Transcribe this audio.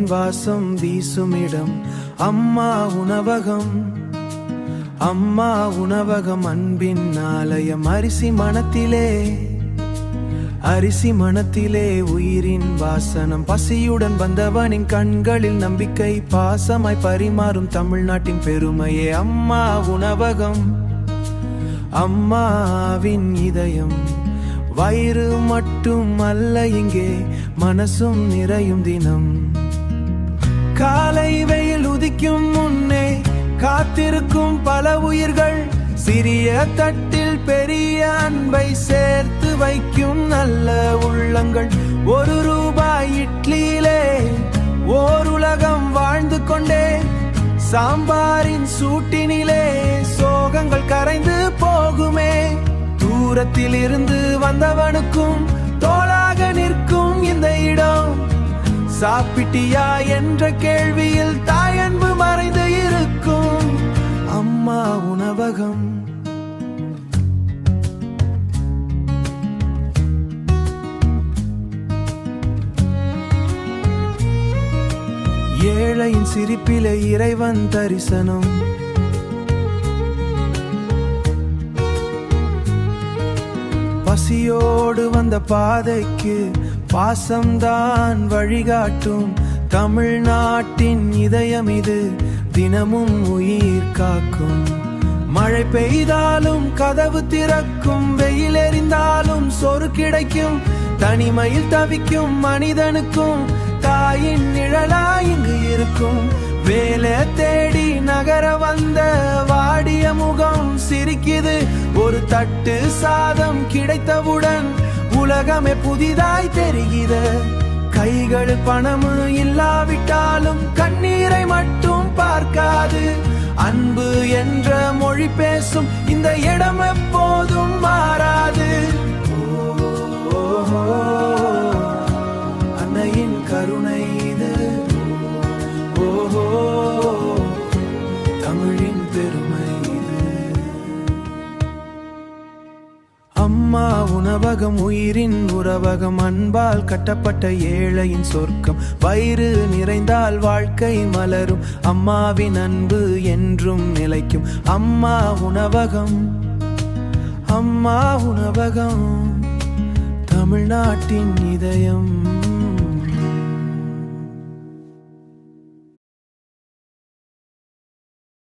வாசம் வீசுமிடம் அம்மா உணவகம். அம்மா உணவகம் அன்பின் ஆலயம். அரிசி மனத்திலே உயிரின் வாசனம். பசியுடன் வந்தவனின் கண்களில் நம்பிக்கை. பாசமாய் பரிமாறும் தமிழ்நாட்டின் பெருமையே அம்மா உணவகம். அம்மாவின் இதயம். வயிறு மட்டும் அல்ல இங்கே, மனசும் நிறையும் தினம். காலை வெயில் உதிக்கும் முன்னே காத்திருக்கும் பல உயிர்கள். சிறிய தட்டில் பெரிய அன்பை சேர்த்து வைக்கும் நல்ல உள்ளங்கள். ₹1 இட்லியிலே ஓர் உலகம் வாழ்ந்து கொண்டே. சாம்பாரின் சூட்டினிலே சோகங்கள் கரைந்து போகுமே. தூரத்தில் இருந்து வந்தவனுக்கும் தோளாக நிற்கும் இந்த இடம். சாப்பிட்டியா என்ற கேள்வியில் தாயன்பு மறைந்து இருக்கும் அம்மா உணவகம். ஏழையின் சிரிப்பிலே இறைவன் தரிசனம். பசியோடு வந்த பாதைக்கு பாசம்தான் வழிகாட்டும். தமிழ்நாட்டின் இதயம் இது, தினமும் உயிர் காக்கும். மழை பெய்தாலும் கதவு திறக்கும். வெயில் எறிந்தாலும் சோறு கிடைக்கும். தனிமையில் தவிக்கும் மனிதனுக்கும் தாயின் நிழலா இங்கு இருக்கும். வேலை தேடி நகர வந்த வாடிய முகம் சிரிக்குது. ஒரு தட்டு சாதம் கிடைத்தவுடன் உலகமே புதிதாய் தெரிகிறது. கைகள் பணம் இல்லாவிட்டாலும் கண்ணீரை மட்டும் பார்க்காது. அன்பு என்ற மொழி பேசும் இந்த இடம் எப்போதும் மாறாது. அன்னையின் கருணை இது. ஓஹோ, தமிழின் பெருமை இது. அம்மா உணவகம் உயிரின் உறவகம். அன்பால் கட்டப்பட்ட ஏழையின் சொர்க்கம். வயிறு நிறைந்தால் வாழ்க்கை மலரும். அம்மாவின் அன்பு என்றும் நிலைக்கும். அம்மா உணவகம். அம்மா உணவகம் தமிழ்நாட்டின் இதயம்.